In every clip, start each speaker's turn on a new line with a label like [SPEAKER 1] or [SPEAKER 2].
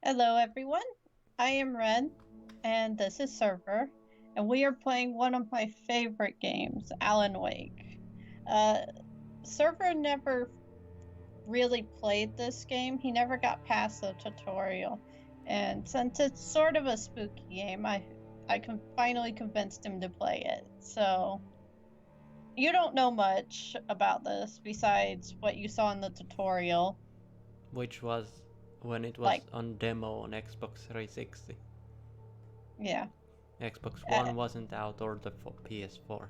[SPEAKER 1] Hello, everyone. I am Ren, and this is Server, and we are playing one of my favorite games, Alan Wake. Uh, Server never really played this game. He never got past the tutorial, and since it's sort of a spooky game, I finally convinced him to play it. So you don't know much about this besides what you saw in the tutorial.
[SPEAKER 2] Which was when it was
[SPEAKER 1] Like,
[SPEAKER 2] on demo on Xbox 360.
[SPEAKER 1] yeah.
[SPEAKER 2] Xbox
[SPEAKER 1] Uh,
[SPEAKER 2] One wasn't out or the PS4.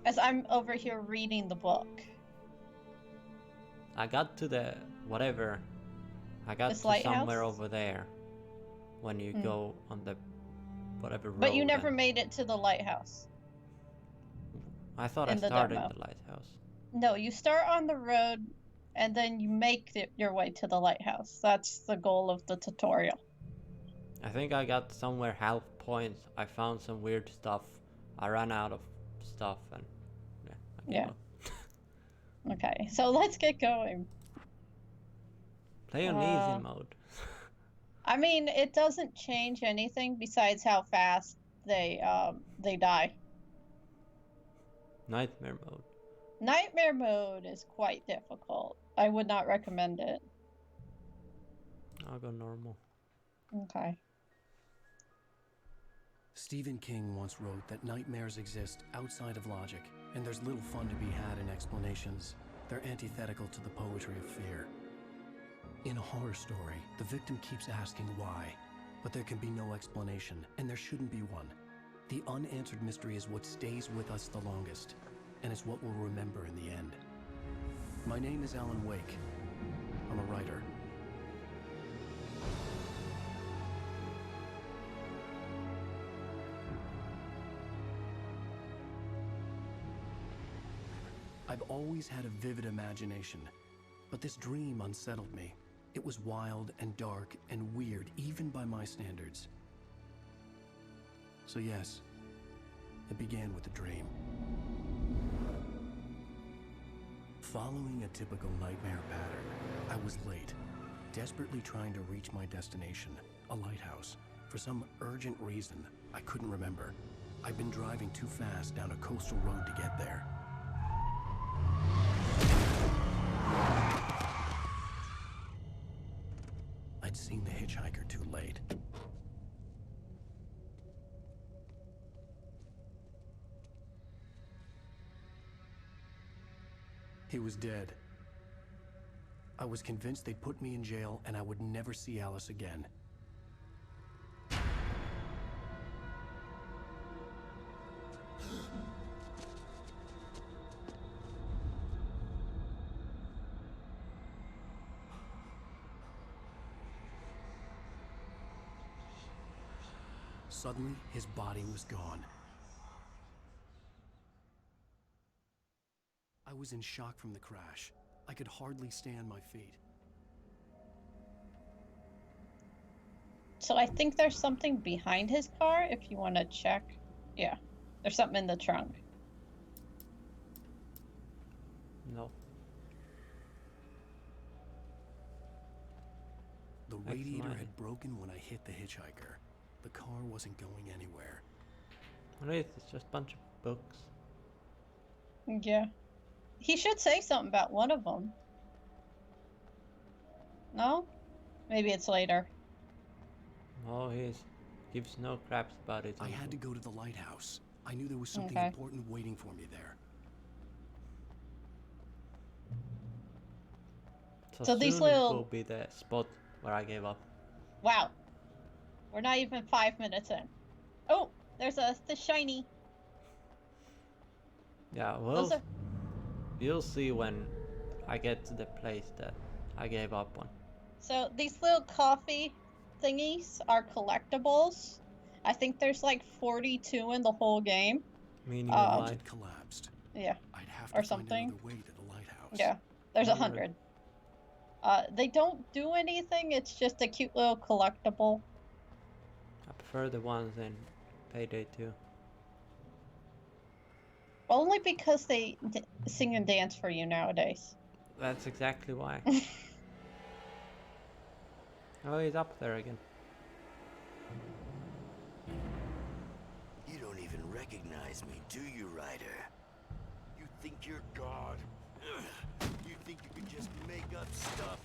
[SPEAKER 1] as I'm over here reading the book.
[SPEAKER 2] I got to the whatever. I got
[SPEAKER 1] This
[SPEAKER 2] to somewhere
[SPEAKER 1] lighthouse?
[SPEAKER 2] over there when you
[SPEAKER 1] Hmm.
[SPEAKER 2] go on the whatever
[SPEAKER 1] But you
[SPEAKER 2] road.
[SPEAKER 1] never
[SPEAKER 2] And
[SPEAKER 1] made it to the lighthouse
[SPEAKER 2] I thought I
[SPEAKER 1] in the
[SPEAKER 2] started
[SPEAKER 1] demo.
[SPEAKER 2] the lighthouse.
[SPEAKER 1] No, you start on the road and then you make your way to the lighthouse. That's the goal of the tutorial.
[SPEAKER 2] I think I got somewhere half point. I found some weird stuff. I ran out of stuff and yeah, I gave
[SPEAKER 1] Yeah.
[SPEAKER 2] up.
[SPEAKER 1] Okay. So let's get going.
[SPEAKER 2] Play on easy
[SPEAKER 1] Uh,
[SPEAKER 2] mode.
[SPEAKER 1] I mean, it doesn't change anything besides how fast they die.
[SPEAKER 2] Nightmare mode.
[SPEAKER 1] Nightmare mode is quite difficult. I would not recommend it.
[SPEAKER 2] I'll go normal.
[SPEAKER 1] Okay.
[SPEAKER 3] Stephen King once wrote that nightmares exist outside of logic, and there's little fun to be had in explanations. They're antithetical to the poetry of fear. In a horror story, the victim keeps asking why, but there can be no explanation, and there shouldn't be one. The unanswered mystery is what stays with us the longest, and it's what we'll remember in the end. My name is Alan Wake. I'm a writer. I've always had a vivid imagination, but this dream unsettled me. It was wild and dark and weird, even by my standards. So yes, it began with a dream. Following a typical nightmare pattern, I was late, desperately trying to reach my destination, a lighthouse. For some urgent reason, I couldn't remember. I'd been driving too fast down a coastal road to get there. I'd seen the hitchhiker too late. He was dead. I was convinced they'd put me in jail and I would never see Alice again. Suddenly, his body was gone. I was in shock from the crash. I could hardly stay on my feet.
[SPEAKER 1] So I think there's something behind his car if you want to check. Yeah, there's something in the trunk.
[SPEAKER 2] No.
[SPEAKER 3] The
[SPEAKER 2] That's
[SPEAKER 3] radiator
[SPEAKER 2] mine.
[SPEAKER 3] had broken when I hit the hitchhiker. The car wasn't going anywhere.
[SPEAKER 2] What is it? It's just a bunch of books.
[SPEAKER 1] Yeah. He should say something about one of them. No? Maybe it's later.
[SPEAKER 2] Oh, he gives no craps about it.
[SPEAKER 3] I had to go to the lighthouse. I knew there was something
[SPEAKER 1] Okay.
[SPEAKER 3] important waiting for me there.
[SPEAKER 2] So
[SPEAKER 1] So
[SPEAKER 2] soon
[SPEAKER 1] these
[SPEAKER 2] it will
[SPEAKER 1] little...
[SPEAKER 2] be the spot where I gave up.
[SPEAKER 1] Wow. We're not even 5 minutes in. Oh, there's the shiny.
[SPEAKER 2] Yeah,
[SPEAKER 1] Those
[SPEAKER 2] well,
[SPEAKER 1] are...
[SPEAKER 2] you'll see when I get to the place that I gave up on.
[SPEAKER 1] So these little coffee thingies are collectibles. I think there's like 42 in the whole game.
[SPEAKER 2] Meaning
[SPEAKER 1] Um,
[SPEAKER 2] of
[SPEAKER 3] The
[SPEAKER 2] mine.
[SPEAKER 3] engine collapsed.
[SPEAKER 1] Yeah,
[SPEAKER 3] I'd have
[SPEAKER 1] or
[SPEAKER 3] to find
[SPEAKER 1] something.
[SPEAKER 3] another way to the lighthouse.
[SPEAKER 1] Yeah, there's
[SPEAKER 2] 100.
[SPEAKER 1] 100. They don't do anything. It's just a cute little collectible.
[SPEAKER 2] I prefer the ones in Payday 2.
[SPEAKER 1] Only because they sing and dance for you nowadays.
[SPEAKER 2] That's exactly why. Oh, he's up there again.
[SPEAKER 4] You don't even recognize me, do you, Ryder? You think you're God? You think you can just make up stuff?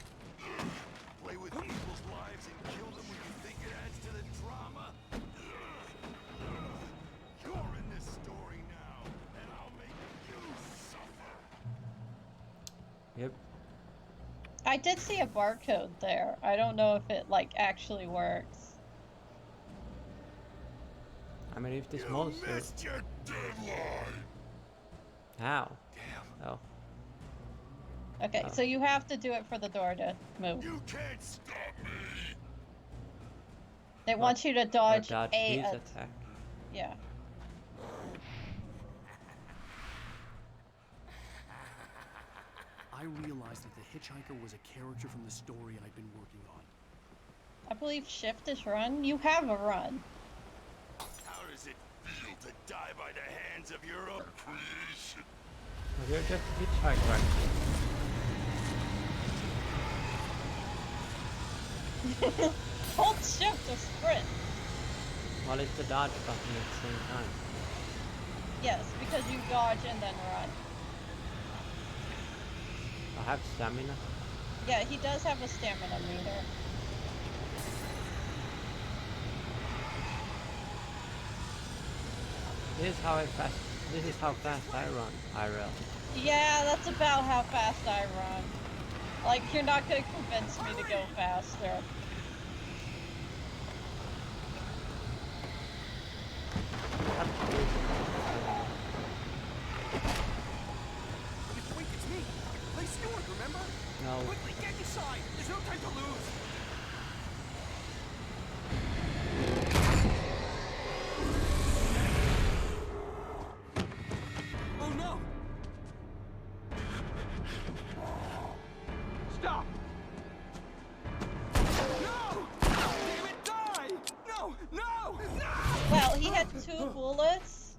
[SPEAKER 4] Play with people's lives and kill them when you think it adds to the drama? You're in this story now, and I'll make you suffer.
[SPEAKER 2] Yep.
[SPEAKER 1] I did see a barcode there. I don't know if it like actually works.
[SPEAKER 2] I mean, if this
[SPEAKER 4] You
[SPEAKER 2] monster.
[SPEAKER 4] missed your deadline.
[SPEAKER 2] How?
[SPEAKER 4] Damn.
[SPEAKER 2] Oh.
[SPEAKER 1] Okay,
[SPEAKER 2] Oh.
[SPEAKER 1] so you have to do it for the door to move.
[SPEAKER 4] You can't stop me.
[SPEAKER 1] They want you to dodge,
[SPEAKER 2] Or dodge
[SPEAKER 1] a
[SPEAKER 2] his
[SPEAKER 1] at-
[SPEAKER 2] attack.
[SPEAKER 1] Yeah.
[SPEAKER 3] I realized that the hitchhiker was a character from the story I'd been working on.
[SPEAKER 1] I believe shift is run. You have a run.
[SPEAKER 4] How does it feel to die by the hands of your own creation?
[SPEAKER 2] Oh, you're just a hitchhiker.
[SPEAKER 1] Hold shift to sprint.
[SPEAKER 2] Well, it's the dodge button at the same time.
[SPEAKER 1] Yes, because you dodge and then run.
[SPEAKER 2] I have stamina.
[SPEAKER 1] Yeah, he does have a stamina meter.
[SPEAKER 2] This is how fast I run, IRL.
[SPEAKER 1] Yeah, that's about how fast I run. Like, you're not gonna convince me to go faster.
[SPEAKER 3] Wait, it's me! Play Stewart, remember?
[SPEAKER 2] No.
[SPEAKER 3] Quickly, get inside! There's no time to lose! Oh no! Stop! No! Damn it, die! No! No! No!
[SPEAKER 1] Well, he had 2 bullets.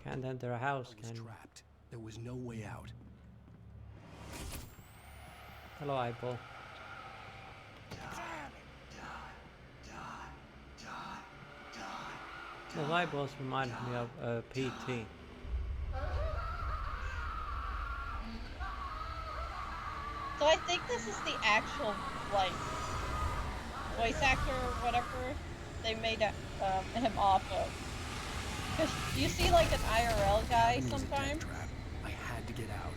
[SPEAKER 2] Can't enter a house,
[SPEAKER 3] I was
[SPEAKER 2] can you?
[SPEAKER 3] trapped. There was no way out.
[SPEAKER 2] Hello, eyeball. Those eyeballs remind me of PT.
[SPEAKER 1] So I think this is the actual, like, voice actor or whatever they made him off of. Because you see, like, an IRL guy
[SPEAKER 3] It was a death
[SPEAKER 1] sometimes.
[SPEAKER 3] trap. I had to get out.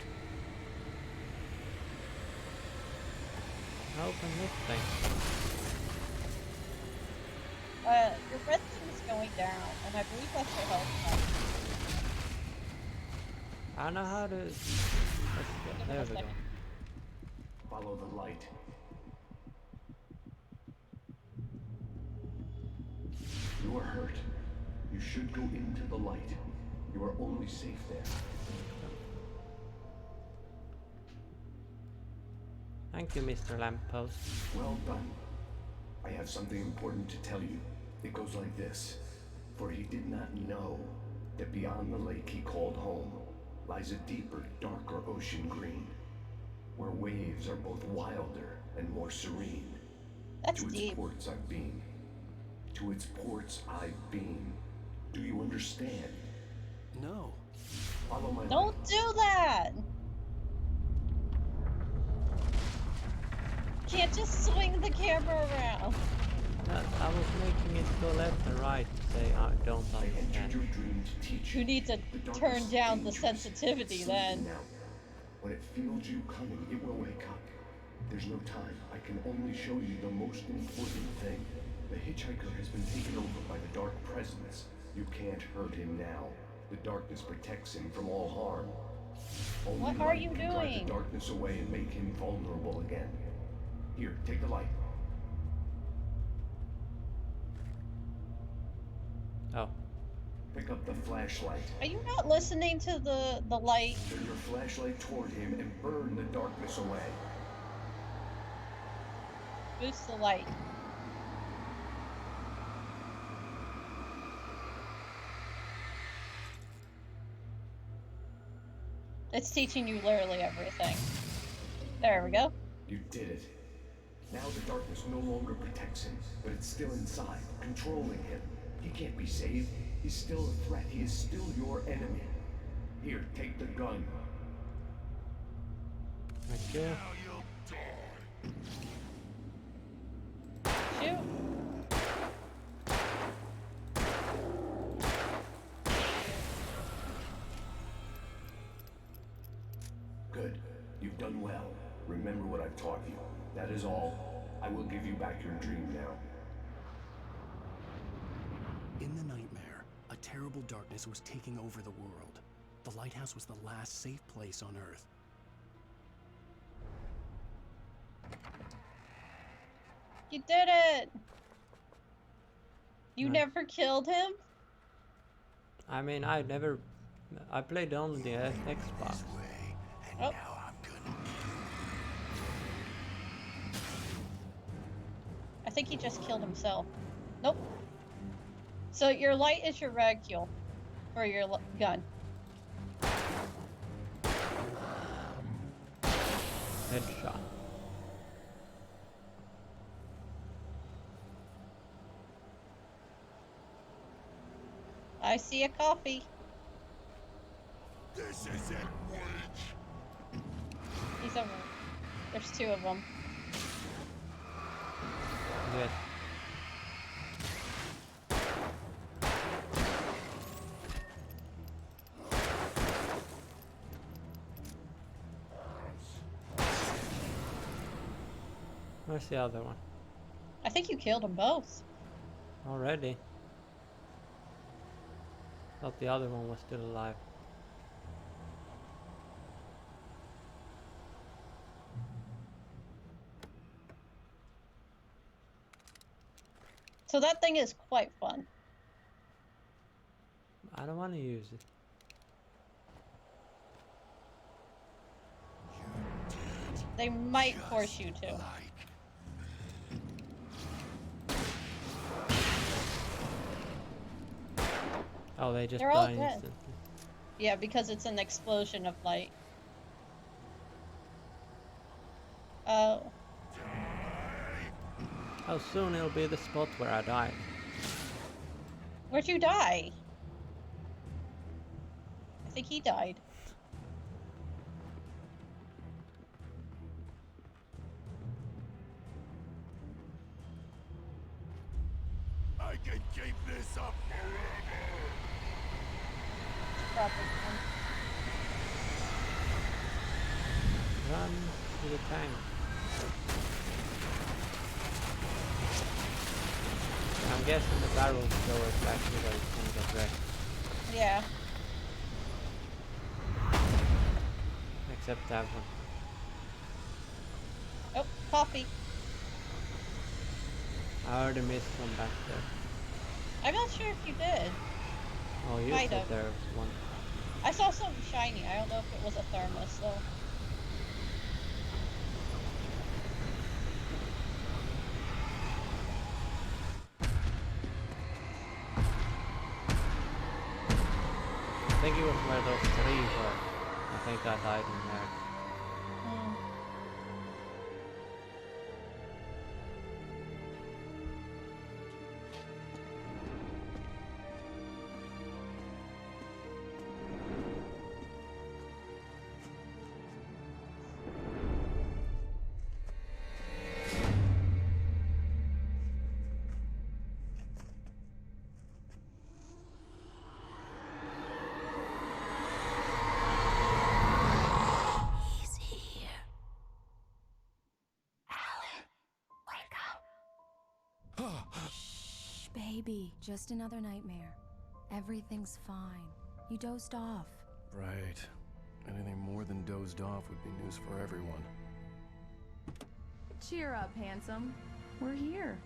[SPEAKER 2] Open this thing.
[SPEAKER 1] Your red thing is going down, and I believe that's your health.
[SPEAKER 2] I don't know how to. Let's
[SPEAKER 1] Give
[SPEAKER 2] there
[SPEAKER 1] it a
[SPEAKER 2] we go.
[SPEAKER 1] second.
[SPEAKER 5] Follow the light. You are hurt. You should go into the light. You are only safe there.
[SPEAKER 2] Thank you, Mr. Lamppost.
[SPEAKER 5] Well done. I have something important to tell you. It goes like this. For he did not know that beyond the lake he called home lies a deeper, darker ocean green, where waves are both wilder and more serene.
[SPEAKER 1] That's
[SPEAKER 5] To its
[SPEAKER 1] deep.
[SPEAKER 5] ports I've been. To its ports I've been. Do you understand?
[SPEAKER 3] No.
[SPEAKER 5] Follow my
[SPEAKER 1] Don't
[SPEAKER 5] light.
[SPEAKER 1] do that! Can't just swing the camera around.
[SPEAKER 2] I was making it go left and right to say I don't
[SPEAKER 5] I entered
[SPEAKER 2] understand.
[SPEAKER 5] your dream to teach
[SPEAKER 1] You need to
[SPEAKER 5] The darkness
[SPEAKER 1] turn
[SPEAKER 5] is
[SPEAKER 1] down the
[SPEAKER 5] dangerous.
[SPEAKER 1] sensitivity
[SPEAKER 5] Sleep
[SPEAKER 1] then.
[SPEAKER 5] now. When it feels you coming, it will wake up. There's no time. I can only show you the most important thing. The hitchhiker has been taken over by the dark presence. You can't hurt him now. The darkness protects him from all harm. Only
[SPEAKER 1] What are
[SPEAKER 5] light
[SPEAKER 1] you
[SPEAKER 5] can drive
[SPEAKER 1] doing?
[SPEAKER 5] the darkness away and make him vulnerable again. Here, take the light.
[SPEAKER 2] Oh,
[SPEAKER 5] Pick up the flashlight.
[SPEAKER 1] Are you not listening to the light?
[SPEAKER 5] Turn your flashlight toward him and burn the darkness away.
[SPEAKER 1] Boost the light. It's teaching you literally everything. There we go.
[SPEAKER 5] You did it. Now the darkness no longer protects him, but it's still inside, controlling him. He can't be saved. He's still a threat. He is still your enemy. Here, take the gun.
[SPEAKER 2] Thank you.
[SPEAKER 1] Shoot.
[SPEAKER 5] Good. You've done well. Remember what I've taught you. That is all. I will give you back your dream now.
[SPEAKER 3] In the nightmare, a terrible darkness was taking over the world. The lighthouse was the last safe place on Earth.
[SPEAKER 1] You did it! You
[SPEAKER 2] Nice.
[SPEAKER 1] never killed him?
[SPEAKER 2] I mean, I played on the Xbox.
[SPEAKER 1] Oh. I think he just killed himself. Nope. So your light is your regule for your gun.
[SPEAKER 2] Headshot.
[SPEAKER 1] I see a coffee.
[SPEAKER 4] This isn't wage.
[SPEAKER 1] He's over. There's two of them.
[SPEAKER 2] Good. Where's the other one?
[SPEAKER 1] I think you killed them both.
[SPEAKER 2] Already? Thought the other one was still alive.
[SPEAKER 1] So that thing is quite fun.
[SPEAKER 2] I don't want to use it.
[SPEAKER 1] They might force you to.
[SPEAKER 2] Oh, they just
[SPEAKER 1] They're all
[SPEAKER 2] die
[SPEAKER 1] dead.
[SPEAKER 2] instantly.
[SPEAKER 1] Yeah, because it's an explosion of light. Oh.
[SPEAKER 2] How soon it'll be the spot where I die?
[SPEAKER 1] Where'd you die? I think he died.
[SPEAKER 4] I can keep this up forever.
[SPEAKER 1] Probably.
[SPEAKER 2] Run to the tank. I'm guessing the barrels go exactly where it's gonna get wrecked.
[SPEAKER 1] Yeah.
[SPEAKER 2] Except that one.
[SPEAKER 1] Oh, coffee.
[SPEAKER 2] I already missed one back there.
[SPEAKER 1] I'm not sure if you did.
[SPEAKER 2] Oh, you
[SPEAKER 1] Might
[SPEAKER 2] said
[SPEAKER 1] have.
[SPEAKER 2] there was one.
[SPEAKER 1] I saw something shiny. I don't know if it was a thermos, though.
[SPEAKER 2] I think it was where those three were. I think I died in there.
[SPEAKER 1] Hmm.
[SPEAKER 6] He's here. Alan, wake up. Shh, baby. Just another nightmare. Everything's fine. You dozed off.
[SPEAKER 3] Right. Anything more than dozed off would be news for everyone.
[SPEAKER 7] Cheer up, handsome. We're here.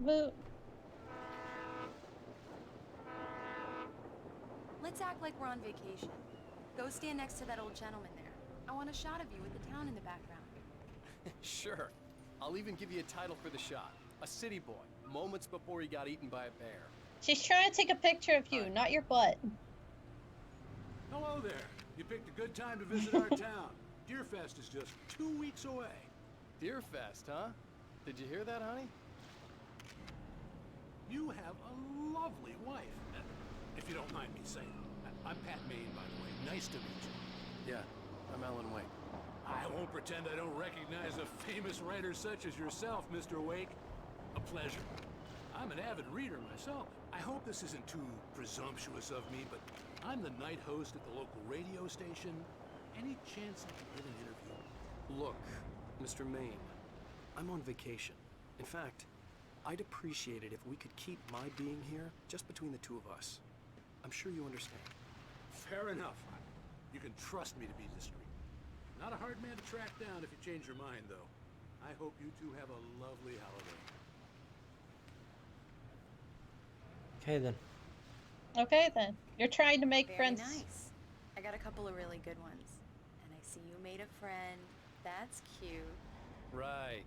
[SPEAKER 1] Boo.
[SPEAKER 6] Let's act like we're on vacation. Go stand next to that old gentleman there. I want a shot of you with the town in the background.
[SPEAKER 3] Sure. I'll even give you a title for the shot. A city boy, moments before he got eaten by a bear.
[SPEAKER 1] She's trying to take a picture of you, not your butt.
[SPEAKER 8] Hello there. You picked a good time to visit our town. Deerfest is just 2 weeks away.
[SPEAKER 3] Deerfest, huh? Did you hear that, honey?
[SPEAKER 8] You have a lovely wife, if you don't mind me saying. I'm Pat Maine, by the way. Nice to meet you.
[SPEAKER 3] Yeah, I'm Alan Wake.
[SPEAKER 8] I won't pretend I don't recognize a famous writer such as yourself, Mr. Wake. A pleasure. I'm an avid reader myself. I hope this isn't too presumptuous of me, but I'm the night host at the local radio station. Any chance I can get an interview?
[SPEAKER 3] Look, Mr. Maine, I'm on vacation. In fact, I'd appreciate it if we could keep my being here just between the two of us. I'm sure you understand.
[SPEAKER 8] Fair enough. You can trust me to be discreet. Not a hard man to track down if you change your mind, though. I hope you two have a lovely holiday.
[SPEAKER 2] Okay then.
[SPEAKER 1] Okay then. You're trying to make
[SPEAKER 6] Very
[SPEAKER 1] friends.
[SPEAKER 6] nice. I got a couple of really good ones. And I see you made a friend. That's cute.
[SPEAKER 3] Right.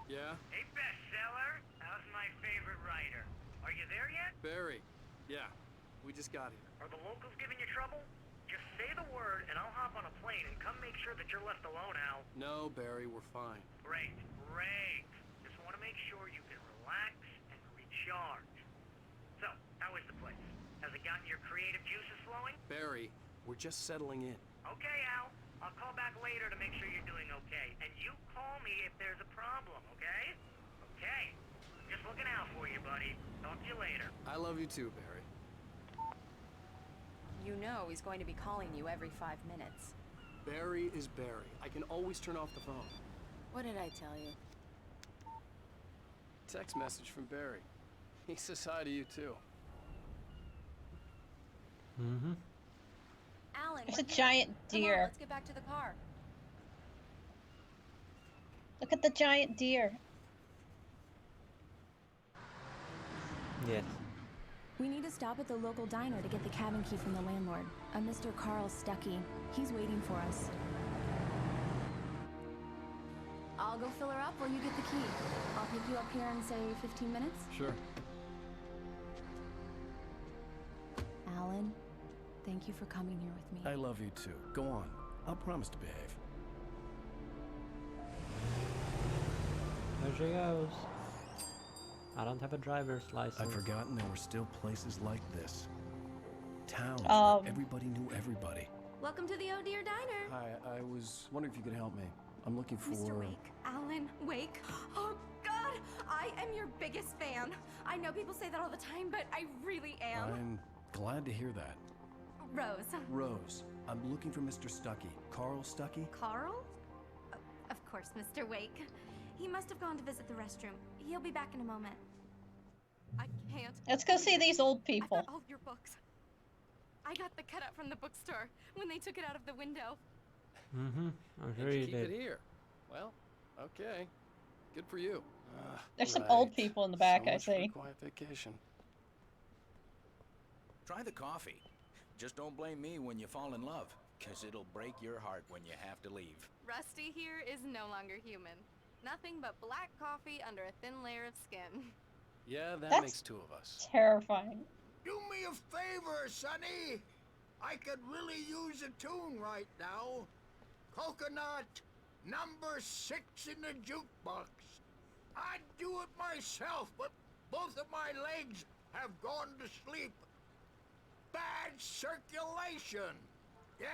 [SPEAKER 3] Yeah?
[SPEAKER 9] Hey, bestseller. How's my favorite writer? Are you there yet?
[SPEAKER 3] Barry. Yeah, we just got here.
[SPEAKER 9] Are the locals giving you trouble? Just say the word, and I'll hop on a plane and come make sure that you're left alone, Al.
[SPEAKER 3] No, Barry, we're fine.
[SPEAKER 9] Great, great. Just want to make sure you can relax and recharge. So, how is the place? Has it gotten your creative juices flowing?
[SPEAKER 3] Barry, we're just settling in.
[SPEAKER 9] Okay, Al. I'll call back later to make sure you're doing okay. And you call me if there's a problem, okay? Okay. Just looking out for you, buddy. Talk to you later.
[SPEAKER 3] I love you too, Barry.
[SPEAKER 6] You know he's going to be calling you every 5 minutes.
[SPEAKER 3] Barry is Barry. I can always turn off the phone.
[SPEAKER 6] What did I tell you?
[SPEAKER 3] Text message from Barry. He says hi to you too.
[SPEAKER 2] Mm-hmm.
[SPEAKER 6] Alan,
[SPEAKER 1] There's
[SPEAKER 6] we're
[SPEAKER 1] a
[SPEAKER 6] here.
[SPEAKER 1] giant
[SPEAKER 6] Come on,
[SPEAKER 1] deer.
[SPEAKER 6] let's get back to the car.
[SPEAKER 1] Look at the giant deer.
[SPEAKER 2] Yes.
[SPEAKER 6] We need to stop at the local diner to get the cabin key from the landlord, a Mr. Carl Stuckey. He's waiting for us. I'll go fill her up while you get the key. I'll pick you up here in, say, 15 minutes?
[SPEAKER 3] Sure.
[SPEAKER 6] Alan, thank you for coming here with me.
[SPEAKER 3] I love you too. Go on. I'll promise to behave.
[SPEAKER 2] There she goes. I don't have a driver's license.
[SPEAKER 3] I'd forgotten there were still places like this. Towns
[SPEAKER 1] Um.
[SPEAKER 3] where everybody knew everybody.
[SPEAKER 6] Welcome to the Oh Dear Diner.
[SPEAKER 3] Hi, I was wondering if you could help me. I'm looking for...
[SPEAKER 10] Mr. Wake, Alan Wake. Oh, God, I am your biggest fan. I know people say that all the time, but I really am.
[SPEAKER 3] I'm glad to hear that.
[SPEAKER 10] Rose.
[SPEAKER 3] Rose, I'm looking for Mr. Stuckey. Carl Stuckey?
[SPEAKER 10] Carl? Of course, Mr. Wake. He must have gone to visit the restroom. He'll be back in a moment. I can't.
[SPEAKER 1] Let's go see these old
[SPEAKER 10] I've
[SPEAKER 1] people.
[SPEAKER 10] got all your books. I got the cutout from the bookstore when they took it out of the window.
[SPEAKER 2] Mm-hmm. I'm sure
[SPEAKER 3] Did
[SPEAKER 2] you
[SPEAKER 3] you keep
[SPEAKER 2] did.
[SPEAKER 3] it here? Well, okay. Good for you.
[SPEAKER 1] There's some old
[SPEAKER 3] Right.
[SPEAKER 1] people in the back,
[SPEAKER 3] So
[SPEAKER 1] I
[SPEAKER 3] much for a
[SPEAKER 1] see.
[SPEAKER 3] quiet vacation.
[SPEAKER 11] Try the coffee. Just don't blame me when you fall in love, 'cause it'll break your heart when you have to leave.
[SPEAKER 7] Rusty here is no longer human. Nothing but black coffee under a thin layer of skin.
[SPEAKER 3] Yeah, that
[SPEAKER 1] That's-
[SPEAKER 3] makes two of us.
[SPEAKER 1] Terrifying.
[SPEAKER 4] Do me a favor, Sonny. I could really use a tune right now. Coconut, number 6 in the jukebox. I'd do it myself, but both of my legs have gone to sleep. Bad circulation. Yeah.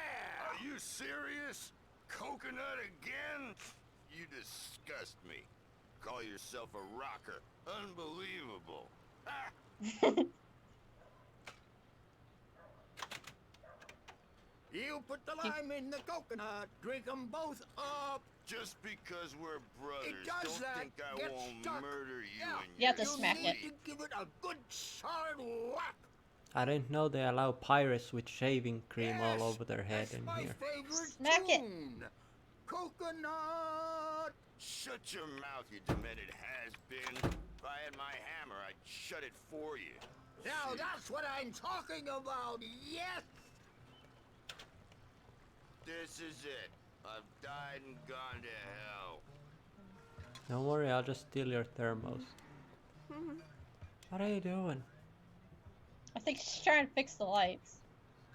[SPEAKER 12] Are you serious? Coconut again? You disgust me. Call yourself a rocker. Unbelievable. Ha!
[SPEAKER 4] You put the lime in the coconut. Drink them both up.
[SPEAKER 12] Just because we're brothers,
[SPEAKER 4] It does
[SPEAKER 12] don't
[SPEAKER 4] that.
[SPEAKER 12] think I
[SPEAKER 4] Get
[SPEAKER 12] won't
[SPEAKER 4] stuck.
[SPEAKER 12] murder you
[SPEAKER 4] Yeah.
[SPEAKER 12] and
[SPEAKER 1] You have to
[SPEAKER 12] your
[SPEAKER 1] smack
[SPEAKER 4] need
[SPEAKER 1] it.
[SPEAKER 4] to give it a good solid whack.
[SPEAKER 2] I didn't know they allow pirates with shaving cream all
[SPEAKER 4] Yes,
[SPEAKER 2] over their head
[SPEAKER 4] that's
[SPEAKER 2] in
[SPEAKER 4] my
[SPEAKER 2] here.
[SPEAKER 4] favorite
[SPEAKER 1] Smack it.
[SPEAKER 4] tune. Coconut,
[SPEAKER 12] Shut your mouth, you demented has-been. If I had my hammer, I'd shut it for you.
[SPEAKER 13] Now that's what I'm talking about, yes!
[SPEAKER 12] This is it. I've died and gone to hell.
[SPEAKER 2] Don't worry, I'll just steal your thermos. What are you doing?
[SPEAKER 1] I think she's trying to fix the lights.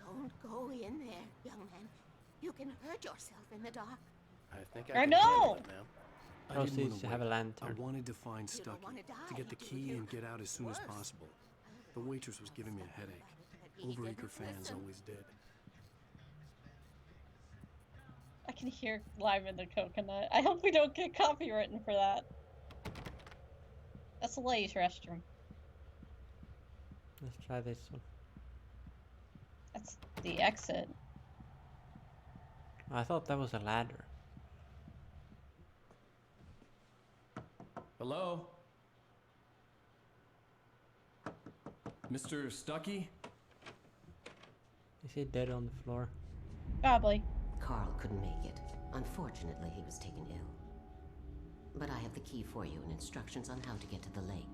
[SPEAKER 14] Don't go in there, young man. You can hurt yourself in the dark.
[SPEAKER 3] I think
[SPEAKER 1] Or
[SPEAKER 3] I can
[SPEAKER 1] no!
[SPEAKER 3] handle it, ma'am. I
[SPEAKER 2] Proceeds
[SPEAKER 3] didn't want
[SPEAKER 2] to
[SPEAKER 3] to
[SPEAKER 2] have a
[SPEAKER 3] wait.
[SPEAKER 2] lantern.
[SPEAKER 3] I wanted to find
[SPEAKER 14] You don't
[SPEAKER 3] Stucky,
[SPEAKER 14] wanna die,
[SPEAKER 3] to get the
[SPEAKER 14] do
[SPEAKER 3] key
[SPEAKER 14] you?
[SPEAKER 3] and get out as soon as possible. The waitress was giving me a headache. Overeager fans always did.
[SPEAKER 1] I can hear lime in the coconut. I hope we don't get copywritten for that. That's the ladies' restroom.
[SPEAKER 2] Let's try this one.
[SPEAKER 1] That's the exit.
[SPEAKER 2] I thought that was a ladder.
[SPEAKER 3] Hello? Mr. Stucky?
[SPEAKER 2] Is he dead on the floor?
[SPEAKER 1] Probably.
[SPEAKER 15] Carl couldn't make it. Unfortunately, he was taken ill. But I have the key for you and instructions on how to get to the lake.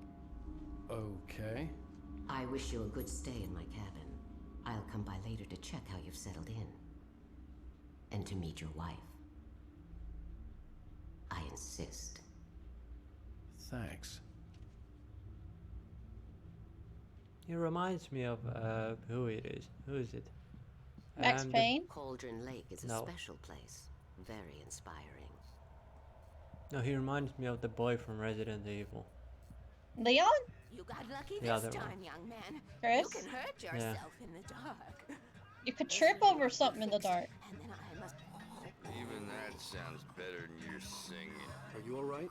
[SPEAKER 3] Okay.
[SPEAKER 15] I wish you a good stay in my cabin. I'll come by later to check how you've settled in. And to meet your wife. I insist.
[SPEAKER 3] Thanks.
[SPEAKER 2] He reminds me of who it is. Who is it?
[SPEAKER 1] Max Payne?
[SPEAKER 15] Cauldron Lake is a
[SPEAKER 2] No.
[SPEAKER 15] special place. Very inspiring.
[SPEAKER 2] No, he reminds me of the boy from Resident Evil.
[SPEAKER 1] Leon?
[SPEAKER 14] You got lucky
[SPEAKER 2] The
[SPEAKER 14] this
[SPEAKER 2] other one.
[SPEAKER 14] time, young man.
[SPEAKER 1] Chris?
[SPEAKER 14] You can hurt yourself in the dark.
[SPEAKER 1] You could trip over something in the dark.
[SPEAKER 14] And then I must...
[SPEAKER 12] Even that sounds better than your singing.
[SPEAKER 3] Are you alright?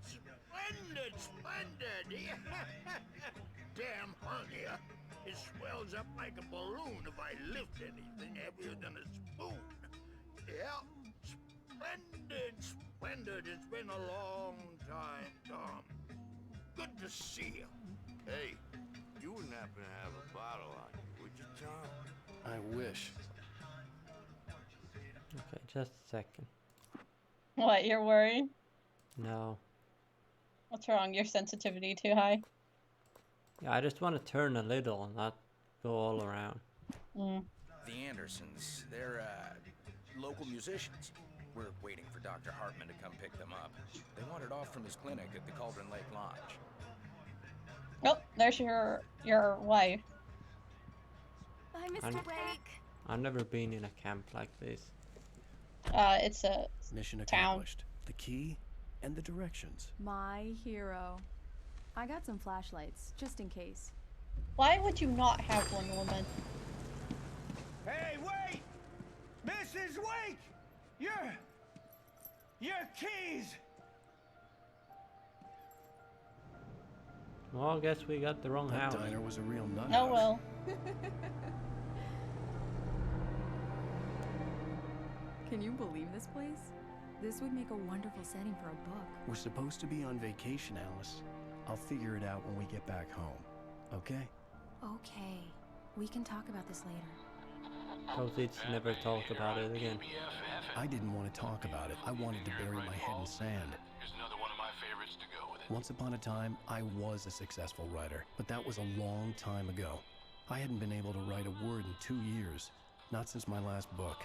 [SPEAKER 13] Splendid, splendid! Damn hernia. It swells up like a balloon if I lift anything heavier than a spoon. Yeah, splendid, splendid. It's been a long time, Tom. Good to see you.
[SPEAKER 12] Hey, you wouldn't happen to have a bottle on you, would you, Tom?
[SPEAKER 3] I wish.
[SPEAKER 2] Okay, just a second.
[SPEAKER 1] What, you're worried?
[SPEAKER 2] No.
[SPEAKER 1] What's wrong? Your sensitivity too high?
[SPEAKER 2] Yeah, I just want to turn a little and not go all around.
[SPEAKER 1] Mm.
[SPEAKER 11] The Andersons, they're local musicians. We're waiting for Dr. Hartman to come pick them up. They wandered off from his clinic at the Cauldron Lake Lodge.
[SPEAKER 1] Oh, there's your wife.
[SPEAKER 10] Bye, Mr.
[SPEAKER 2] I'm-
[SPEAKER 10] Wake.
[SPEAKER 2] I've never been in a camp like this.
[SPEAKER 1] It's a
[SPEAKER 3] Mission
[SPEAKER 1] town.
[SPEAKER 3] accomplished. The key and the directions.
[SPEAKER 6] My hero. I got some flashlights, just in case.
[SPEAKER 1] Why would you not have one, woman?
[SPEAKER 13] Hey, wait! Mrs. Wake! Your keys!
[SPEAKER 2] Well, I guess we got the wrong
[SPEAKER 3] That
[SPEAKER 2] house.
[SPEAKER 3] diner was a real nut
[SPEAKER 1] No,
[SPEAKER 3] house.
[SPEAKER 1] well.
[SPEAKER 6] Can you believe this place? This would make a wonderful setting for a book.
[SPEAKER 3] We're supposed to be on vacation, Alice. I'll figure it out when we get back home. Okay?
[SPEAKER 6] Okay. We can talk about this later.
[SPEAKER 2] Proceeds to never talk about it again.
[SPEAKER 3] I didn't want to talk about it. I wanted to bury my head in sand.
[SPEAKER 16] Here's another one of my favorites to go with it.
[SPEAKER 3] Once upon a time, I was a successful writer, but that was a long time ago. I hadn't been able to write a word in 2 years. Not since my last book.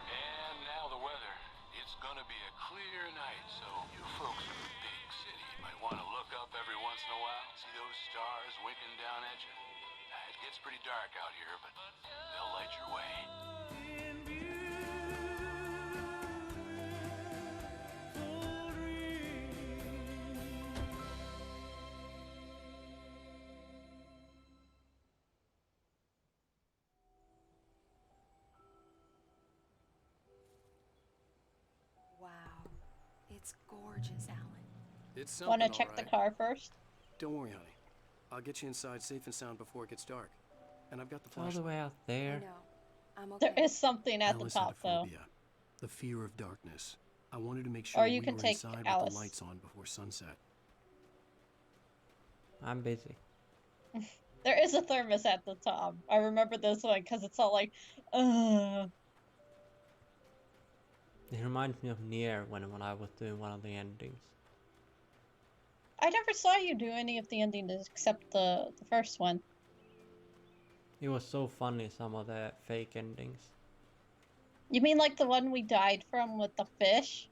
[SPEAKER 16] And now the weather. It's gonna be a clear night, so you folks in the big city might want to look up every once in a while, see those stars winking down at you. It gets pretty dark out here, but they'll light your way.
[SPEAKER 6] Wow. It's gorgeous, Alan.
[SPEAKER 3] It's something,
[SPEAKER 1] Wanna check the car first?
[SPEAKER 3] Don't worry, honey. I'll get you inside safe and sound before it gets dark. And I've got the
[SPEAKER 2] It's all
[SPEAKER 3] flash.
[SPEAKER 2] the way out there.
[SPEAKER 6] I'm okay.
[SPEAKER 1] There is something at the
[SPEAKER 3] Alice
[SPEAKER 1] top, though.
[SPEAKER 3] Adophobia, the fear of darkness. I wanted to make sure
[SPEAKER 1] Or you
[SPEAKER 3] we
[SPEAKER 1] can
[SPEAKER 3] were
[SPEAKER 1] take
[SPEAKER 3] inside with
[SPEAKER 1] Alice.
[SPEAKER 3] the lights on before sunset.
[SPEAKER 2] I'm busy.
[SPEAKER 1] There is a thermos at the top. I remember this one because it's all like, ugh.
[SPEAKER 2] It reminds me of Nier when I was doing one of the endings.
[SPEAKER 1] I never saw you do any of the endings except the first one.
[SPEAKER 2] It was so funny, some of the fake endings.
[SPEAKER 1] You mean like the one we died from with the fish?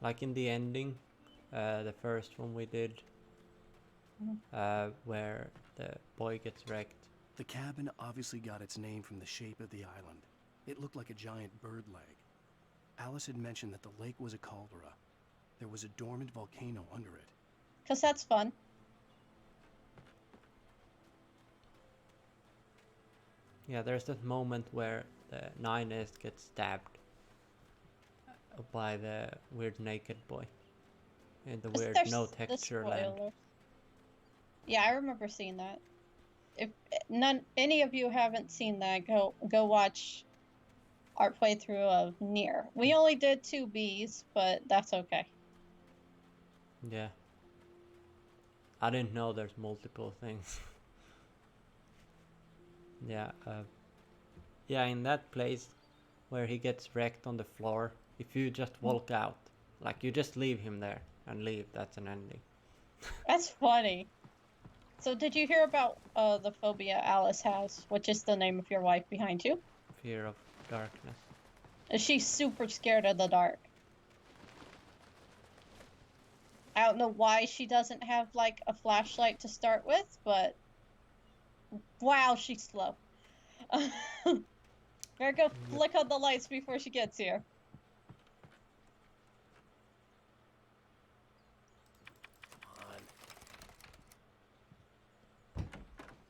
[SPEAKER 2] Like in the ending, the first one we did, where the boy gets wrecked.
[SPEAKER 3] The cabin obviously got its name from the shape of the island. It looked like a giant bird leg. Alice had mentioned that the lake was a caldera. There was a dormant volcano under it.
[SPEAKER 1] 'Cause that's fun.
[SPEAKER 2] Yeah, there's that moment where the 9S gets stabbed by the weird naked boy in the weird no texture land.
[SPEAKER 1] Yeah, I remember seeing that. If any of you haven't seen that, go watch our playthrough of Nier. We only did 2 Bs, but that's okay.
[SPEAKER 2] Yeah. I didn't know there's multiple things. Yeah, yeah, in that place where he gets wrecked on the floor, if you just walk out, like you just leave him there and leave, that's an ending.
[SPEAKER 1] That's funny. So did you hear about the phobia Alice has, which is the name of your wife behind you?
[SPEAKER 2] Fear of darkness.
[SPEAKER 1] She's super scared of the dark. I don't know why she doesn't have like a flashlight to start with, but wow, she's slow. Better go flick on the lights before she gets here.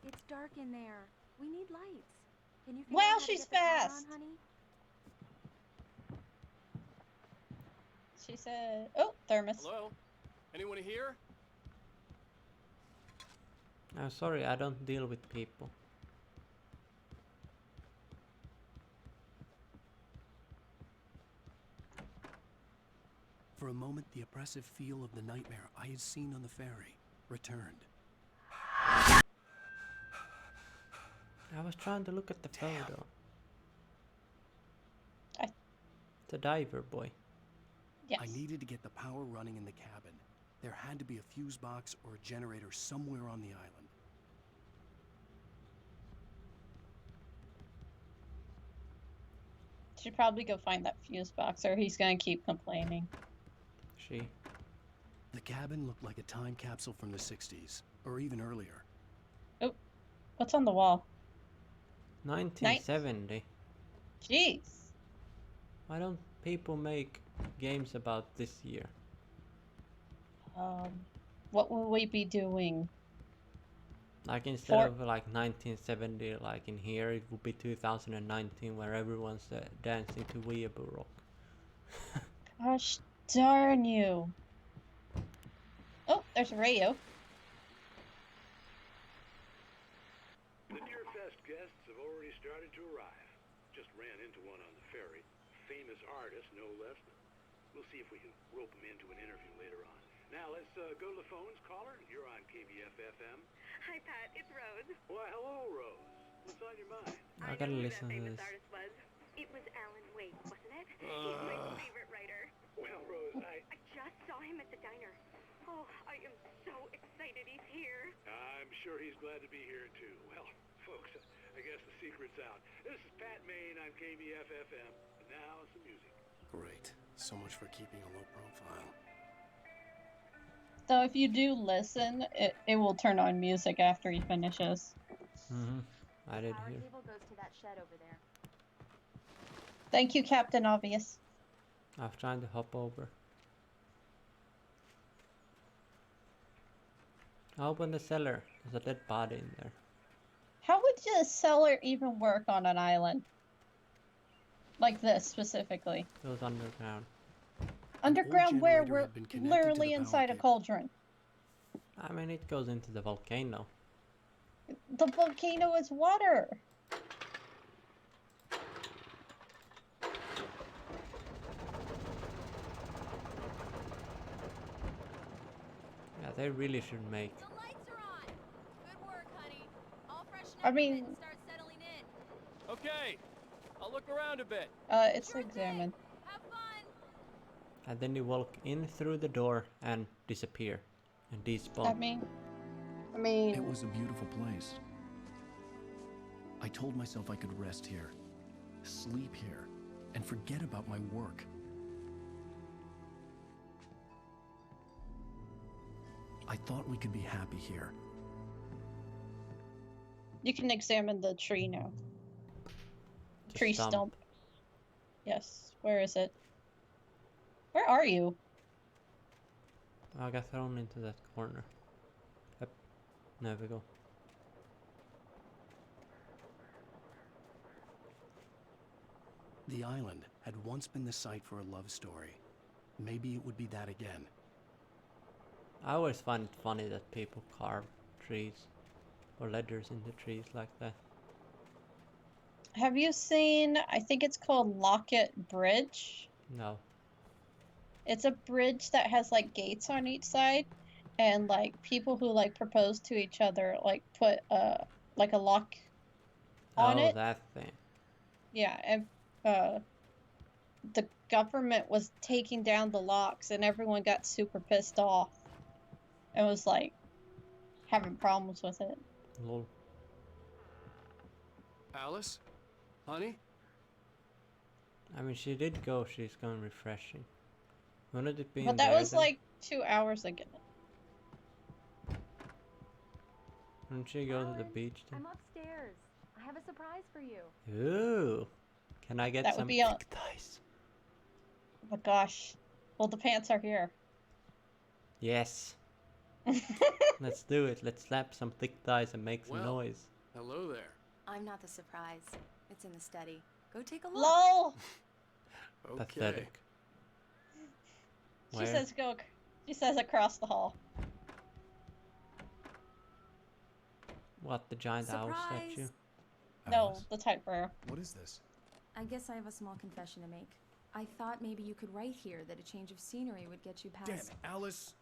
[SPEAKER 10] It's dark in there. We need lights. Can you
[SPEAKER 1] Wow, she's fast.
[SPEAKER 10] on, honey?
[SPEAKER 1] She said, "Oh, thermos."
[SPEAKER 17] Hello? Anyone here?
[SPEAKER 2] I'm sorry, I don't deal with people.
[SPEAKER 3] For a moment, the oppressive feel of the nightmare I had seen on the ferry returned.
[SPEAKER 2] I was trying to look at the photo. The diver boy.
[SPEAKER 1] Yes.
[SPEAKER 3] I needed to get the power running in the cabin. There had to be a fuse box or a generator somewhere on the island.
[SPEAKER 1] Should probably go find that fuse box or he's gonna keep complaining.
[SPEAKER 3] The cabin looked like a time capsule from the 60s, or even earlier.
[SPEAKER 1] Oh, what's on the wall?
[SPEAKER 2] 1970.
[SPEAKER 1] Jeez.
[SPEAKER 2] Why don't people make games about this year?
[SPEAKER 1] What will we be doing?
[SPEAKER 2] Like instead of like 1970, like in here, it would be 2019, where everyone's dancing to Weeaboo Rock.
[SPEAKER 1] Gosh darn you. Oh, there's a radio.
[SPEAKER 8] The Deerfest guests have already started to arrive. Just ran into one on the ferry. Famous artist, no less. We'll see if we can rope him into an interview later on. Now let's go to the phones. Caller, you're on KBF-FM.
[SPEAKER 7] Hi, Pat. It's Rose.
[SPEAKER 8] Why, hello, Rose. What's on your mind?
[SPEAKER 2] I gotta listen to this.
[SPEAKER 7] Artist was. It was Alan Wake, wasn't it? He's my favorite writer.
[SPEAKER 8] Well, Rose, I
[SPEAKER 7] just saw him at the diner. Oh, I am so excited he's here.
[SPEAKER 8] I'm sure he's glad to be here, too. Well, folks, I guess the secret's out. This is Pat Main on KBF-FM. And now some music.
[SPEAKER 3] Great. So much for keeping a low profile.
[SPEAKER 1] So if you do listen, it will turn on music after he finishes.
[SPEAKER 2] I did hear.
[SPEAKER 10] Cable goes to that shed over there.
[SPEAKER 1] Thank you, Captain Obvious.
[SPEAKER 2] I was trying to hop over. Open the cellar. There's a dead body in there.
[SPEAKER 1] How would the cellar even work on an island? Like this, specifically.
[SPEAKER 2] It was underground.
[SPEAKER 1] Underground where we're literally inside a cauldron.
[SPEAKER 2] I mean, it goes into the volcano.
[SPEAKER 1] The volcano is water.
[SPEAKER 2] Yeah, they really should make.
[SPEAKER 10] The lights are on. Good work,
[SPEAKER 1] I mean,
[SPEAKER 7] Start settling in.
[SPEAKER 17] Okay, I'll look around a bit.
[SPEAKER 1] it's examined.
[SPEAKER 7] Have fun.
[SPEAKER 2] And then you walk in through the door and disappear and despawn.
[SPEAKER 1] I mean...
[SPEAKER 3] It was a beautiful place. I told myself I could rest here, sleep here, and forget about my work. I thought we could be happy here.
[SPEAKER 1] You can examine the tree now. Tree stump. Yes. Where is it? Where are you?
[SPEAKER 2] I got thrown into that corner. Yep. There we go.
[SPEAKER 3] The island had once been the site for a love story. Maybe it would be that again.
[SPEAKER 2] I always find it funny that people carve trees or letters into trees like that.
[SPEAKER 1] Have you seen, I think it's called Locket Bridge?
[SPEAKER 2] No.
[SPEAKER 1] It's a bridge that has like gates on each side, and like people who like propose to each other like put like a lock on it.
[SPEAKER 2] Oh, that thing.
[SPEAKER 1] Yeah, and the government was taking down the locks, and everyone got super pissed off. And was like having problems with it.
[SPEAKER 2] Lol.
[SPEAKER 17] Alice? Honey?
[SPEAKER 2] I mean, she did go. She's gone refreshing. Wouldn't it be?
[SPEAKER 1] But that was like 2 hours ago.
[SPEAKER 2] Wouldn't she go to the beach then?
[SPEAKER 18] I'm upstairs. I have a surprise for you.
[SPEAKER 2] Ooh. Can I get
[SPEAKER 1] That
[SPEAKER 2] some
[SPEAKER 1] would be
[SPEAKER 2] thick thighs?
[SPEAKER 1] Oh my gosh. Well, the pants are here.
[SPEAKER 2] Yes. Let's do it. Let's slap some thick thighs and make some noise.
[SPEAKER 17] Hello there.
[SPEAKER 10] I'm not the surprise. It's in the study. Go take a look.
[SPEAKER 1] LOL!
[SPEAKER 2] Pathetic.
[SPEAKER 1] She
[SPEAKER 2] Where?
[SPEAKER 1] says go. She says across the hall.
[SPEAKER 2] What, the giant owl statue?
[SPEAKER 1] No, the typewriter.
[SPEAKER 3] What is this?
[SPEAKER 6] I guess I have a small confession to make. I thought maybe you could write here that a change of scenery would get you past...
[SPEAKER 3] Damn it, Alice,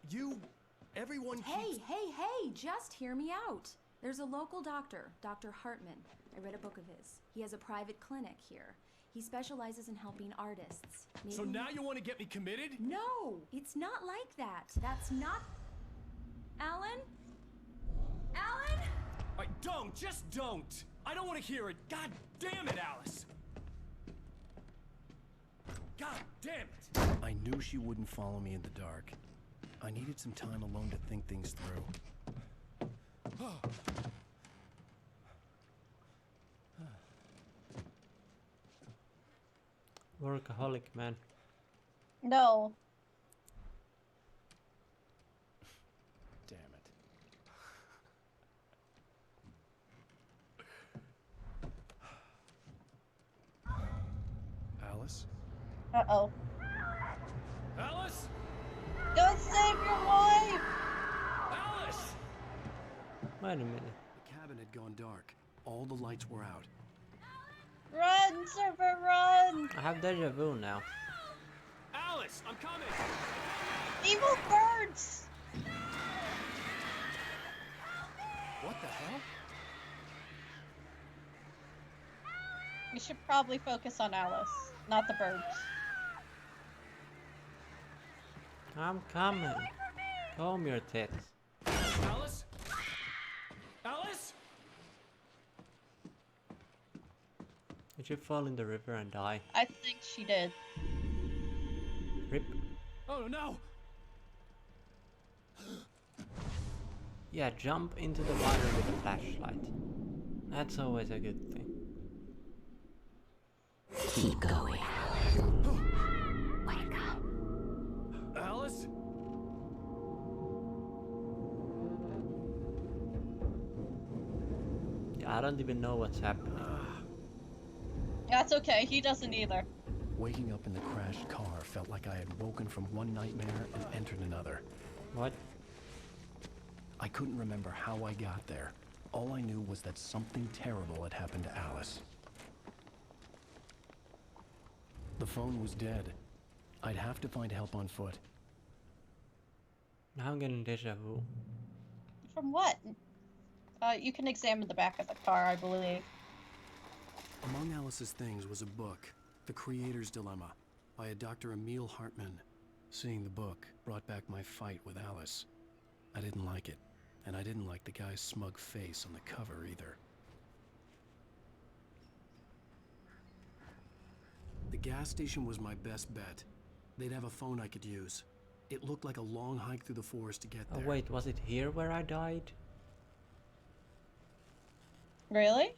[SPEAKER 3] everyone
[SPEAKER 6] Hey,
[SPEAKER 3] keeps...
[SPEAKER 6] hey, just hear me out. There's a local doctor, Dr. Hartman. I read a book of his. He has a private clinic here. He specializes in helping artists.
[SPEAKER 17] So now you want to get me committed?
[SPEAKER 6] No, it's not like that. That's not... Alan? Alan?
[SPEAKER 17] Just don't! I don't want to hear it! God damn it, Alice! God damn it!
[SPEAKER 3] I knew she wouldn't follow me in the dark. I needed some time alone to think things through.
[SPEAKER 2] Workaholic, man.
[SPEAKER 1] No.
[SPEAKER 3] Damn it. Alice?
[SPEAKER 1] Uh-oh.
[SPEAKER 17] Alice?
[SPEAKER 1] Go save your wife!
[SPEAKER 17] Alice!
[SPEAKER 2] Wait a minute.
[SPEAKER 3] The cabin had gone dark. All the lights were out.
[SPEAKER 1] Run, Server, run!
[SPEAKER 2] I have deja vu now.
[SPEAKER 17] Alice, I'm coming!
[SPEAKER 1] Evil birds!
[SPEAKER 3] What the hell?
[SPEAKER 1] We should probably focus on Alice, not the birds.
[SPEAKER 2] I'm coming. Comb your tits.
[SPEAKER 17] Alice? Alice?
[SPEAKER 2] Did you fall in the river and die?
[SPEAKER 1] I think she did.
[SPEAKER 2] Rip.
[SPEAKER 17] Oh no!
[SPEAKER 2] Yeah, jump into the water with a flashlight. That's always a good thing.
[SPEAKER 15] Keep going.
[SPEAKER 17] Wake up. Alice?
[SPEAKER 2] Yeah, I don't even know what's happening.
[SPEAKER 1] That's okay, he doesn't either.
[SPEAKER 3] Waking up in the crashed car felt like I had woken from one nightmare and entered another.
[SPEAKER 2] What?
[SPEAKER 3] I couldn't remember how I got there. All I knew was that something terrible had happened to Alice. The phone was dead. I'd have to find help on foot.
[SPEAKER 2] Now I'm getting deja vu.
[SPEAKER 1] From what? You can examine the back of the car, I believe.
[SPEAKER 3] Among Alice's things was a book, The Creator's Dilemma, by a Dr. Emil Hartman. Seeing the book brought back my fight with Alice. I didn't like it, and I didn't like the guy's smug face on the cover either. The gas station was my best bet. They'd have a phone I could use. It looked like a long hike through the forest to get there.
[SPEAKER 2] Oh wait, was it here where I died?
[SPEAKER 1] Really?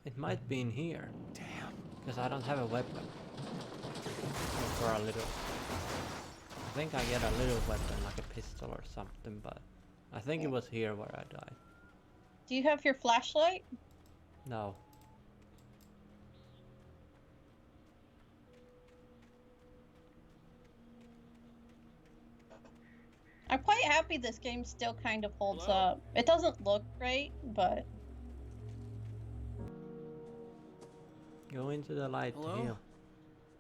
[SPEAKER 2] It might be in here.
[SPEAKER 3] Damn.
[SPEAKER 2] Because I don't have a weapon. For a little. I think I get a little weapon, like a pistol or something, but I think it was here where I died.
[SPEAKER 1] Do you have your flashlight?
[SPEAKER 2] No.
[SPEAKER 1] I'm quite happy this game still kind of holds up. It doesn't look great, but...
[SPEAKER 2] Go into the light to heal.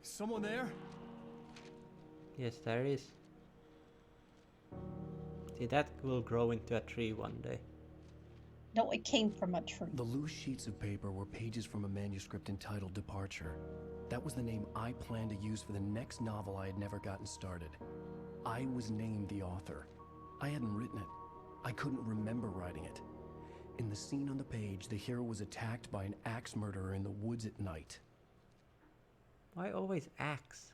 [SPEAKER 17] Someone there?
[SPEAKER 2] Yes, there is. See, that will grow into a tree one day.
[SPEAKER 1] No, it came from a tree.
[SPEAKER 3] The loose sheets of paper were pages from a manuscript entitled Departure. That was the name I planned to use for the next novel I had never gotten started. I was named the author. I hadn't written it. I couldn't remember writing it. In the scene on the page, the hero was attacked by an axe murderer in the woods at night.
[SPEAKER 2] Why always axe?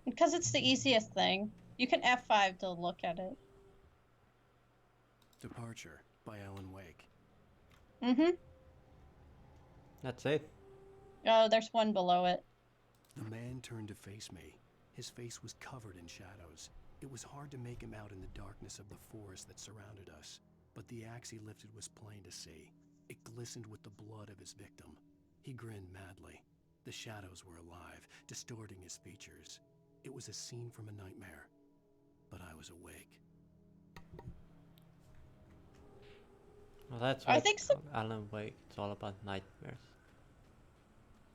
[SPEAKER 1] Because it's the easiest thing. You can F5 to look at it.
[SPEAKER 3] Departure by Alan Wake.
[SPEAKER 1] Mm-hmm.
[SPEAKER 2] That's it.
[SPEAKER 1] Oh, there's one below it.
[SPEAKER 3] The man turned to face me. His face was covered in shadows. It was hard to make him out in the darkness of the forest that surrounded us, but the axe he lifted was plain to see. It glistened with the blood of his victim. He grinned madly. The shadows were alive, distorting his features. It was a scene from a nightmare, but I was awake.
[SPEAKER 2] Well, that's
[SPEAKER 1] I
[SPEAKER 2] what
[SPEAKER 1] think so.
[SPEAKER 2] Alan Wake. It's all about nightmares.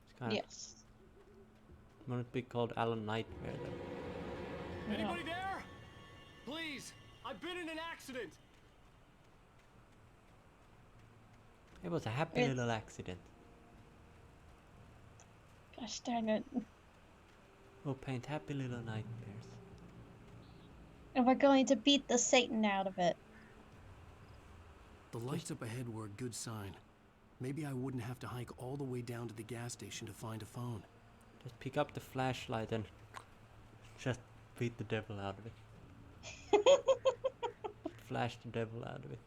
[SPEAKER 2] It's kind
[SPEAKER 1] Yes.
[SPEAKER 2] of... Wouldn't it be called Alan Nightmare then?
[SPEAKER 17] Anybody there? Please, I've been in an accident.
[SPEAKER 2] It was a happy little accident.
[SPEAKER 1] Gosh darn it.
[SPEAKER 2] We'll paint happy little nightmares.
[SPEAKER 1] And we're going to beat the Satan out of it.
[SPEAKER 3] The lights up ahead were a good sign. Maybe I wouldn't have to hike all the way down to the gas station to find a phone.
[SPEAKER 2] Just pick up the flashlight and just beat the devil out of it. Flash the devil out of it.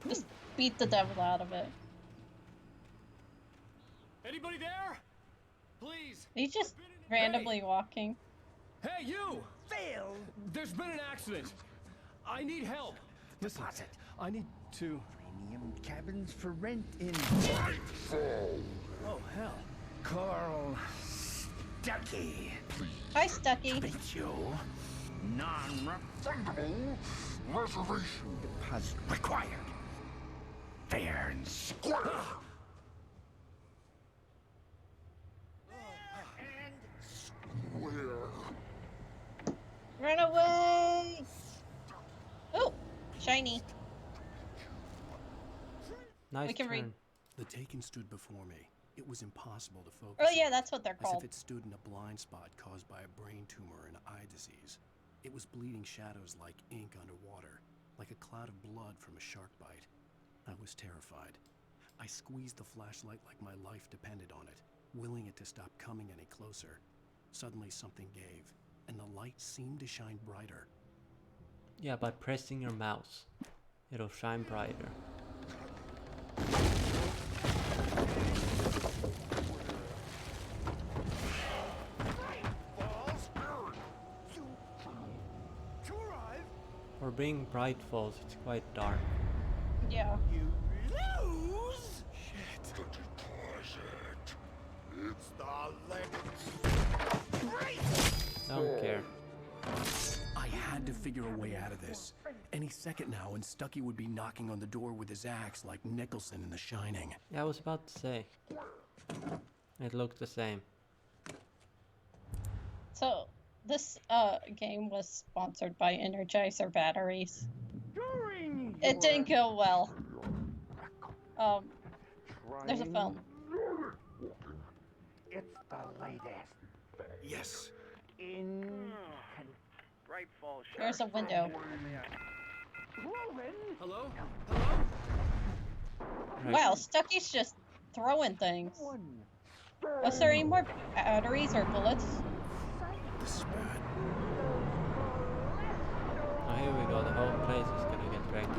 [SPEAKER 1] Just beat the devil out of it.
[SPEAKER 17] Anybody there? Please.
[SPEAKER 1] He's just randomly walking.
[SPEAKER 17] Hey, you! Phil! There's been an accident. I need help. Listen, I need to...
[SPEAKER 13] Premium cabins for rent in...
[SPEAKER 17] Oh, hell.
[SPEAKER 13] Carl Stucky.
[SPEAKER 1] Hi, Stucky.
[SPEAKER 13] Thank you. Non-refundable reservation deposit required. Fair and square.
[SPEAKER 1] Run away! Oh, shiny.
[SPEAKER 2] Nice
[SPEAKER 1] We can read.
[SPEAKER 2] turn.
[SPEAKER 3] The Taken stood before me. It was impossible to focus.
[SPEAKER 1] Oh yeah, that's what they're
[SPEAKER 3] As
[SPEAKER 1] called.
[SPEAKER 3] if it stood in a blind spot caused by a brain tumor and eye disease. It was bleeding shadows like ink underwater, like a cloud of blood from a shark bite. I was terrified. I squeezed the flashlight like my life depended on it, willing it to stop coming any closer. Suddenly something gave, and the light seemed to shine brighter.
[SPEAKER 2] Yeah, by pressing your mouse, it'll shine brighter. For being Bright Falls, it's quite dark.
[SPEAKER 1] Yeah.
[SPEAKER 13] You lose? Shit. The deposit. It's the leg.
[SPEAKER 2] Don't care.
[SPEAKER 3] I had to figure a way out of this. Any second now, and Stucky would be knocking on the door with his axe like Nicholson in The Shining.
[SPEAKER 2] Yeah, I was about to say. It looked the same.
[SPEAKER 1] So, This game was sponsored by Energizer batteries. It didn't go well. There's a phone.
[SPEAKER 13] It's the latest.
[SPEAKER 11] Yes.
[SPEAKER 9] Right falls short.
[SPEAKER 1] There's a window.
[SPEAKER 17] Hello?
[SPEAKER 2] Right.
[SPEAKER 1] Wow, Stucky's just throwing things. Was there any more batteries or bullets?
[SPEAKER 11] This is bad.
[SPEAKER 2] Oh, here we go. The whole place is gonna get wrecked.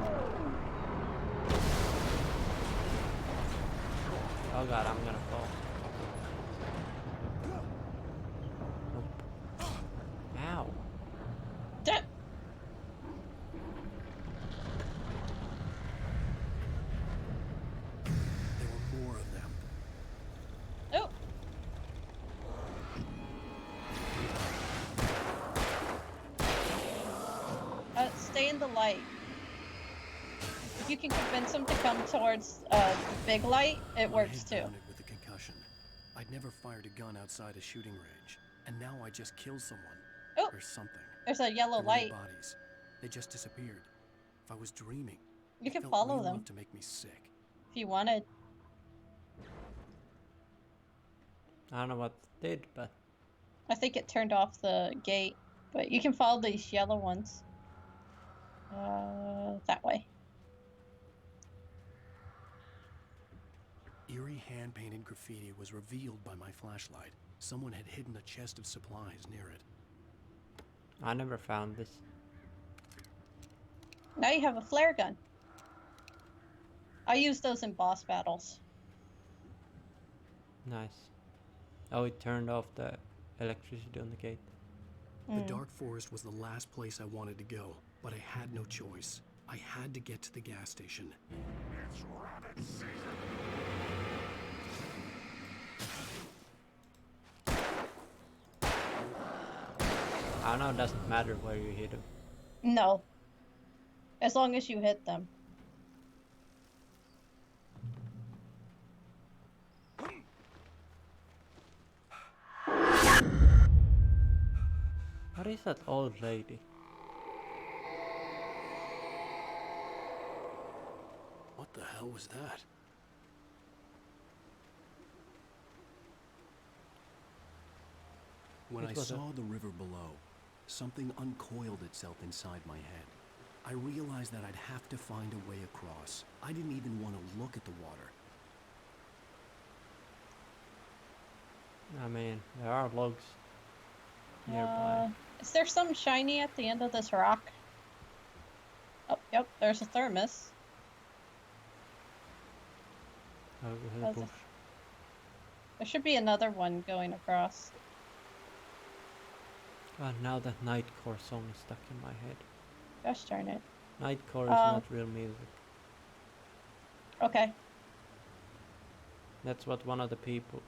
[SPEAKER 2] Oh god, I'm gonna fall. Nope. Ow.
[SPEAKER 1] That
[SPEAKER 3] There were more of them.
[SPEAKER 1] Oh. Stay in the light. If you can convince them to come towards the big light, it works too.
[SPEAKER 3] With a concussion. I'd never fired a gun outside a shooting range, and now I just killed someone.
[SPEAKER 1] Oh,
[SPEAKER 3] or something.
[SPEAKER 1] There's a yellow
[SPEAKER 3] There were no
[SPEAKER 1] light.
[SPEAKER 3] bodies. They just disappeared. If I was dreaming,
[SPEAKER 1] You
[SPEAKER 3] it
[SPEAKER 1] can
[SPEAKER 3] felt
[SPEAKER 1] follow
[SPEAKER 3] real
[SPEAKER 1] them
[SPEAKER 3] enough to make me sick.
[SPEAKER 1] if you wanted.
[SPEAKER 2] I don't know what it did, but
[SPEAKER 1] I think it turned off the gate, but you can follow these yellow ones. That way.
[SPEAKER 3] Eerie hand-painted graffiti was revealed by my flashlight. Someone had hidden a chest of supplies near it.
[SPEAKER 2] I never found this.
[SPEAKER 1] Now you have a flare gun. I use those in boss battles.
[SPEAKER 2] Nice. Oh, it turned off the electricity on the gate.
[SPEAKER 3] The dark forest was the last place I wanted to go, but I had no choice. I had to get to the gas station.
[SPEAKER 13] It's rabbit season.
[SPEAKER 2] I don't know, it doesn't matter where you hit them.
[SPEAKER 1] No. As long as you hit them.
[SPEAKER 2] What is that old lady?
[SPEAKER 3] What the hell was that? When I saw the river below, something uncoiled itself inside my head. I realized that I'd have to find a way across. I didn't even want to look at the water.
[SPEAKER 2] I mean, there are logs nearby.
[SPEAKER 1] Is there something shiny at the end of this rock? Oh, yep, there's a thermos.
[SPEAKER 2] Oh, bush.
[SPEAKER 1] There should be another one going across.
[SPEAKER 2] God, now that Nightcore song is stuck in my head.
[SPEAKER 1] Gosh darn it.
[SPEAKER 2] Nightcore is not real music.
[SPEAKER 1] Okay.
[SPEAKER 2] That's what one of the people...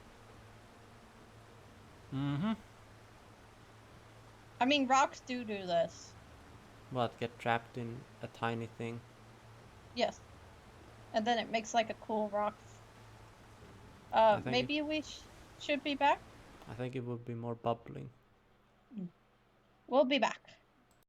[SPEAKER 2] Mm-hmm.
[SPEAKER 1] I mean, rocks do this.
[SPEAKER 2] What, get trapped in a tiny thing?
[SPEAKER 1] Yes. And then it makes like a cool rock. Maybe we should be back?
[SPEAKER 2] I think it would be more bubbling.
[SPEAKER 1] We'll be back.